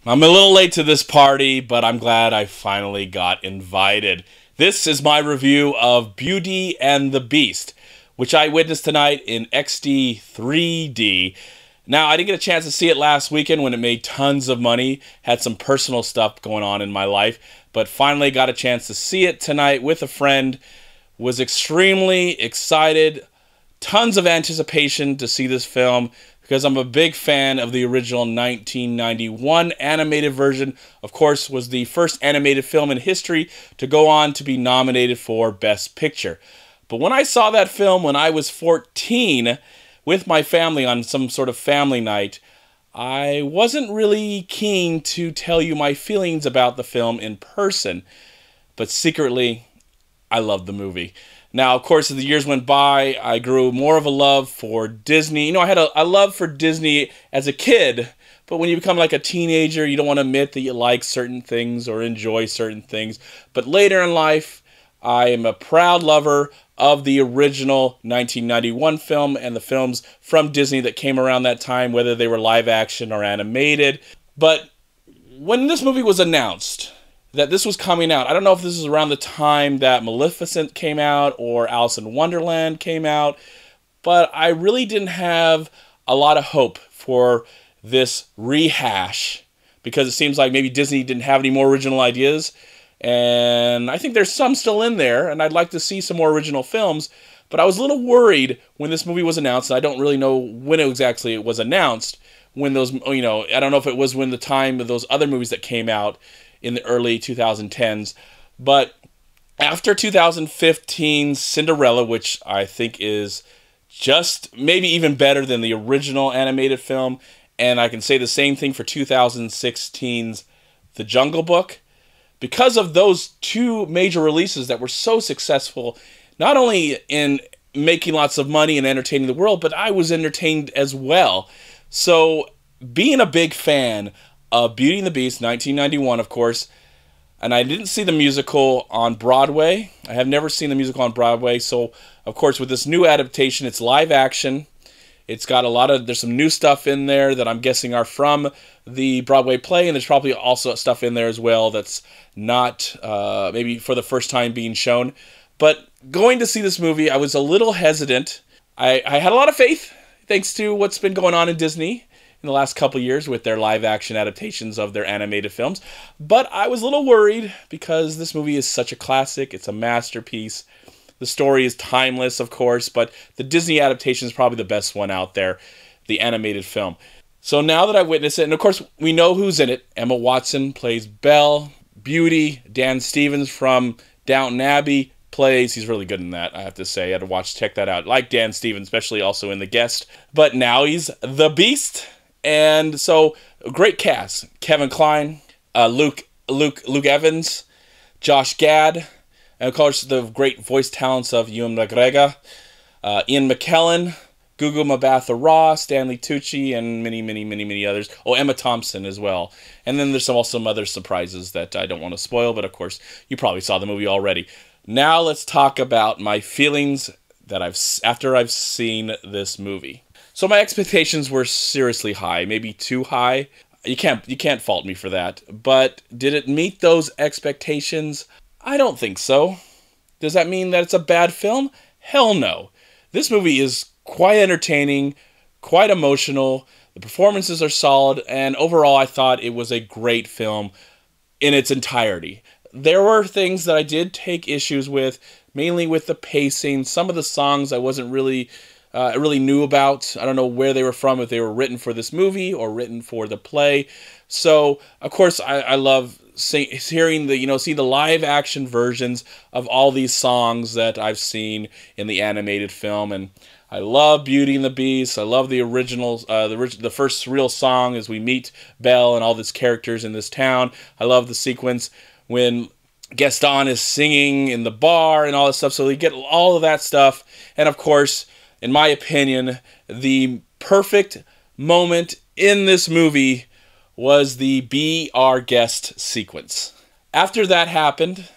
I'm a little late to this party, but I'm glad I finally got invited. This is my review of Beauty and the Beast, which I witnessed tonight in XD 3D. Now, I didn't get a chance to see it last weekend when it made tons of money, had some personal stuff going on in my life, but finally got a chance to see it tonight with a friend. Was extremely excited, tons of anticipation to see this film, because I'm a big fan of the original 1991 animated version. Of course, was the first animated film in history to go on to be nominated for Best Picture. But when I saw that film when I was 14 with my family on some sort of family night, I wasn't really keen to tell you my feelings about the film in person. But secretly, I loved the movie. Now, of course, as the years went by, I grew more of a love for Disney. You know, I had a love for Disney as a kid, but when you become like a teenager, you don't want to admit that you like certain things or enjoy certain things. But later in life, I am a proud lover of the original 1991 film and the films from Disney that came around that time, whether they were live action or animated. But when this movie was announced, that this was coming out, I don't know if this is around the time that Maleficent came out or Alice in Wonderland came out, but I really didn't have a lot of hope for this rehash, because it seems like maybe Disney didn't have any more original ideas, and I think there's some still in there, and I'd like to see some more original films, but I was a little worried when this movie was announced, and I don't really know when exactly it was announced, when those, you know, I don't know if it was when the time of those other movies that came out in the early 2010s, but after 2015's Cinderella, which I think is just maybe even better than the original animated film, and I can say the same thing for 2016's The Jungle Book, because of those two major releases that were so successful, not only in making lots of money and entertaining the world, but I was entertained as well. So being a big fan Beauty and the Beast, 1991, of course, and I didn't see the musical on Broadway. I have never seen the musical on Broadway, so, of course, with this new adaptation, it's live action. It's got there's some new stuff in there that I'm guessing are from the Broadway play, and there's probably also stuff in there as well that's not maybe for the first time being shown. But going to see this movie, I was a little hesitant. I had a lot of faith, thanks to what's been going on in Disney in the last couple years with their live-action adaptations of their animated films. But I was a little worried because this movie is such a classic. It's a masterpiece. The story is timeless, of course, but the Disney adaptation is probably the best one out there, the animated film. So now that I've witnessed it, and of course we know who's in it. Emma Watson plays Belle. Beauty, Dan Stevens from Downton Abbey plays. He's really good in that, I have to say. I had to check that out. I like Dan Stevens, especially also in The Guest. But now he's the Beast. And so, a great cast. Kevin Kline, Luke Evans, Josh Gad, and of course the great voice talents of Ewan McGregor, Ian McKellen, Gugu Mbatha-Raw, Stanley Tucci, and many others. Oh, Emma Thompson as well. And then there's also some other surprises that I don't want to spoil, but of course you probably saw the movie already. Now let's talk about my feelings that after I've seen this movie. So my expectations were seriously high, maybe too high. You can't fault me for that. But did it meet those expectations? I don't think so. Does that mean that it's a bad film? Hell no. This movie is quite entertaining, quite emotional. The performances are solid, and overall I thought it was a great film in its entirety. There were things that I did take issues with, mainly with the pacing. Some of the songs I wasn't really knew about. I don't know where they were from, if they were written for this movie or written for the play. So, of course, I love hearing seeing the live action versions of all these songs that I've seen in the animated film. And I love Beauty and the Beast. I love the originals, the first real song as we meet Belle and all these characters in this town. I love the sequence when Gaston is singing in the bar and all this stuff. So we get all of that stuff. And, of course, in my opinion, the perfect moment in this movie was the Be Our Guest sequence. After that happened,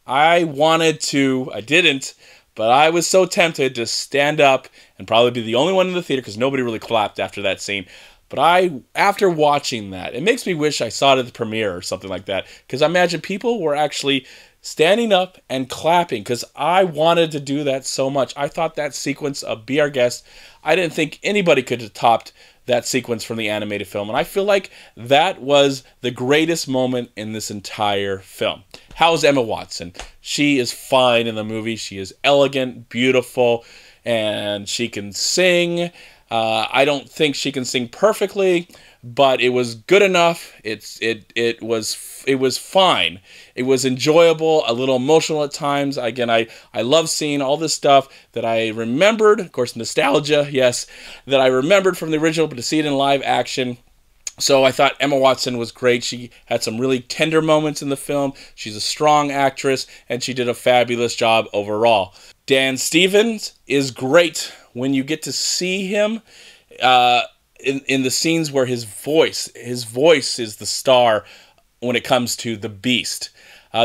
I didn't, but I was so tempted to stand up and probably be the only one in the theater because nobody really clapped after that scene. But after watching that, it makes me wish I saw it at the premiere or something like that, because I imagine people were actually standing up and clapping, because I wanted to do that so much. I thought that sequence of Be Our Guest, I didn't think anybody could have topped that sequence from the animated film, and I feel like that was the greatest moment in this entire film. How's Emma Watson? She is fine in the movie. She is elegant, beautiful, and she can sing. I don't think she can sing perfectly, but it was good enough. It was fine. It was enjoyable, a little emotional at times. Again, I love seeing all this stuff that I remembered, of course, nostalgia, yes, that I remembered from the original, but to see it in live action. So I thought Emma Watson was great. She had some really tender moments in the film. She's a strong actress, and she did a fabulous job overall. Dan Stevens is great when you get to see him in the scenes where his voice is the star when it comes to the Beast.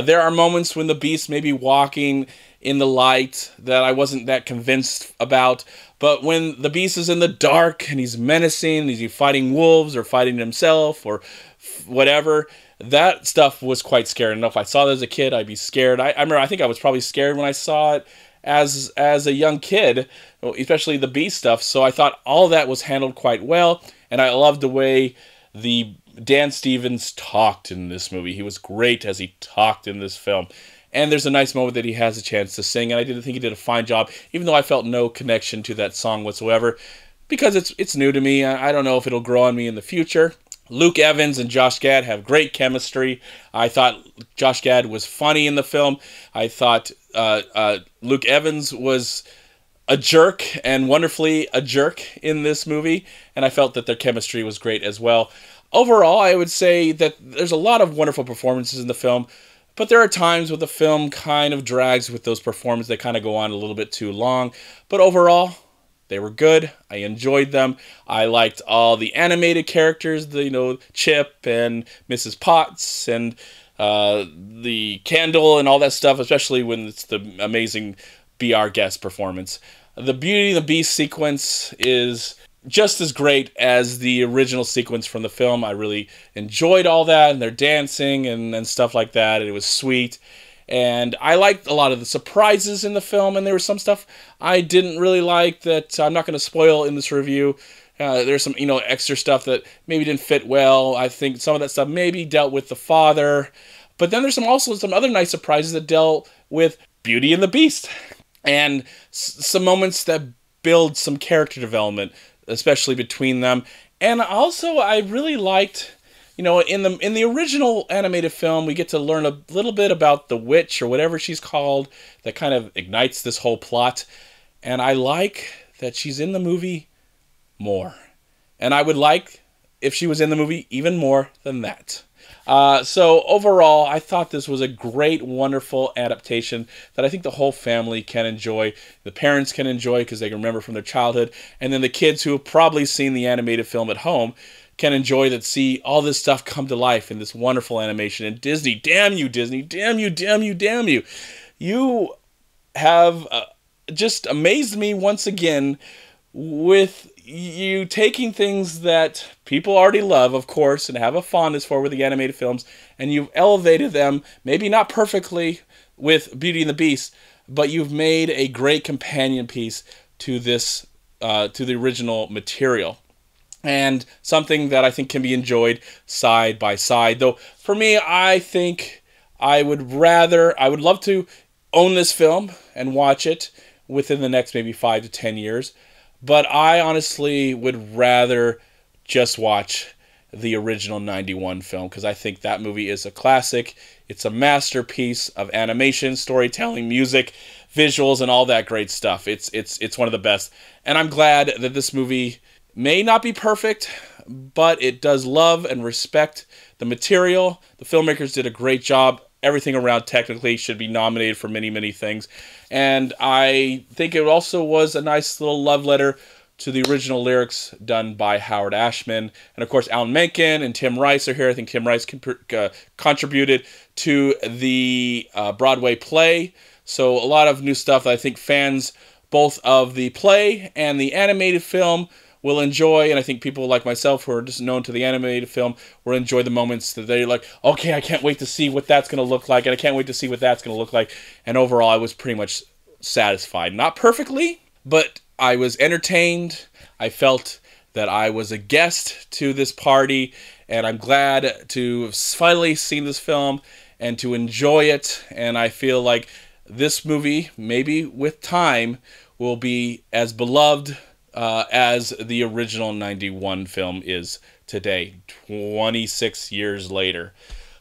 There are moments when the Beast may be walking in the light that I wasn't that convinced about, but when the Beast is in the dark and he's menacing, he's fighting wolves or fighting himself or whatever, that stuff was quite scary. And if I saw that as a kid, I'd be scared. I remember, I think I was probably scared when I saw it as a young kid, especially the Beast stuff. So I thought all that was handled quite well, and I loved the way Dan Stevens talked in this movie. He was great as he talked in this film. And there's a nice moment that he has a chance to sing, and I didn't think he did a fine job, even though I felt no connection to that song whatsoever, because it's new to me. I don't know if it'll grow on me in the future. Luke Evans and Josh Gad have great chemistry. I thought Josh Gad was funny in the film. I thought Luke Evans was a jerk, and wonderfully a jerk in this movie, and I felt that their chemistry was great as well. Overall, I would say that there's a lot of wonderful performances in the film, but there are times where the film kind of drags with those performances. They kind of go on a little bit too long, but overall, they were good. I enjoyed them. I liked all the animated characters, Chip and Mrs. Potts and the candle and all that stuff, especially when it's the amazing Be Our Guest performance. The Beauty and the Beast sequence is just as great as the original sequence from the film. I really enjoyed all that, and their dancing and stuff like that. It was sweet. And I liked a lot of the surprises in the film, and there was some stuff I didn't really like that I'm not going to spoil in this review. There's some, extra stuff that maybe didn't fit well. I think some of that stuff maybe dealt with the father. But then there's also some other nice surprises that dealt with Beauty and the Beast. And some moments that build some character development, especially between them. And also, I really liked, in the original animated film, we get to learn a little bit about the witch or whatever she's called that kind of ignites this whole plot. And I like that she's in the movie more. And I would like if she was in the movie even more than that. So overall, I thought this was a great, wonderful adaptation that I think the whole family can enjoy. The parents can enjoy because they can remember from their childhood. And then the kids who have probably seen the animated film at home can enjoy that, see all this stuff come to life in this wonderful animation. And Disney, damn you, Disney, damn you, damn you, damn you. You have just amazed me once again with you taking things that people already love, of course, and have a fondness for with the animated films, and you've elevated them, maybe not perfectly with Beauty and the Beast, but you've made a great companion piece to this, to the original material. And something that I think can be enjoyed side by side. Though, for me, I think I would love to own this film and watch it within the next maybe 5 to 10 years. But I honestly would rather just watch the original 91 film, because I think that movie is a classic. It's a masterpiece of animation, storytelling, music, visuals, and all that great stuff. It's one of the best. And I'm glad that this movie may not be perfect, but it does love and respect the material. The filmmakers did a great job. Everything around technically should be nominated for many, many things. And I think it also was a nice little love letter to the original lyrics done by Howard Ashman. And of course, Alan Menken and Tim Rice are here. I think Tim Rice contributed to the Broadway play. So a lot of new stuff that I think fans both of the play and the animated film will enjoy, and I think people like myself who are just known to the animated film will enjoy the moments that they're like, okay, I can't wait to see what that's going to look like, and I can't wait to see what that's going to look like. And overall, I was pretty much satisfied. Not perfectly, but I was entertained. I felt that I was a guest to this party, and I'm glad to have finally seen this film and to enjoy it. And I feel like this movie, maybe with time, will be as beloved as the original 91 film is today, 26 years later.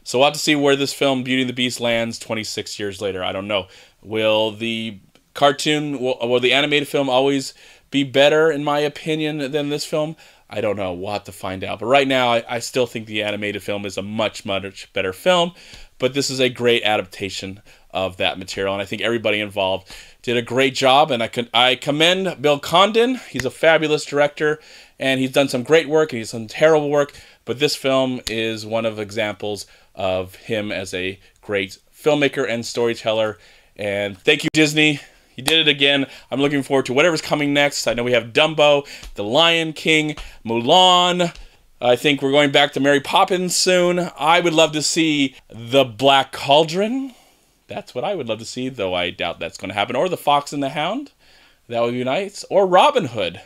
So we'll have to see where this film, Beauty and the Beast, lands 26 years later. I don't know. Will the cartoon, will the animated film always be better, in my opinion, than this film? I don't know. We'll have to find out. But right now, I still think the animated film is a much, much better film. But this is a great adaptation of that material, and I think everybody involved did a great job. And I commend Bill Condon. He's a fabulous director, and he's done some great work, and he's done terrible work. But this film is one of examples of him as a great filmmaker and storyteller. And thank you, Disney. You did it again. I'm looking forward to whatever's coming next. I know we have Dumbo, The Lion King, Mulan. I think we're going back to Mary Poppins soon. I would love to see The Black Cauldron. That's what I would love to see, though I doubt that's going to happen. Or The Fox and the Hound. That would be nice. Or Robin Hood.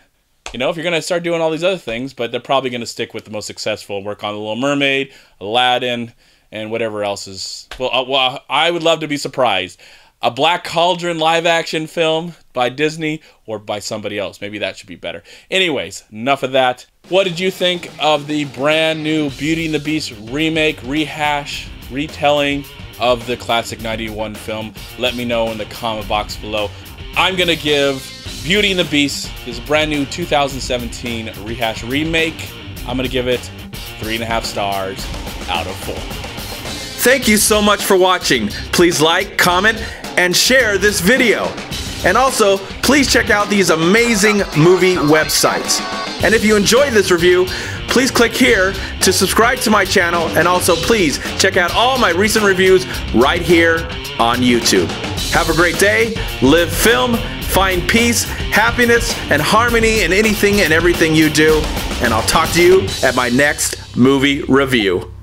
You know, if you're going to start doing all these other things, but they're probably going to stick with the most successful, work on The Little Mermaid, Aladdin, and whatever else is... Well, I would love to be surprised. A Black Cauldron live-action film by Disney or by somebody else. Maybe that should be better. Anyways, enough of that. What did you think of the brand new Beauty and the Beast remake, rehash, retelling of the classic 91 film? Let me know in the comment box below. I'm going to give Beauty and the Beast, this brand new 2017 rehash remake, I'm going to give it 3.5 stars out of 4. Thank you so much for watching. Please like, comment, and share this video. And also, please check out these amazing movie websites. And if you enjoyed this review, please click here to subscribe to my channel, and also please check out all my recent reviews right here on YouTube. Have a great day, live film, find peace, happiness, and harmony in anything and everything you do, and I'll talk to you at my next movie review.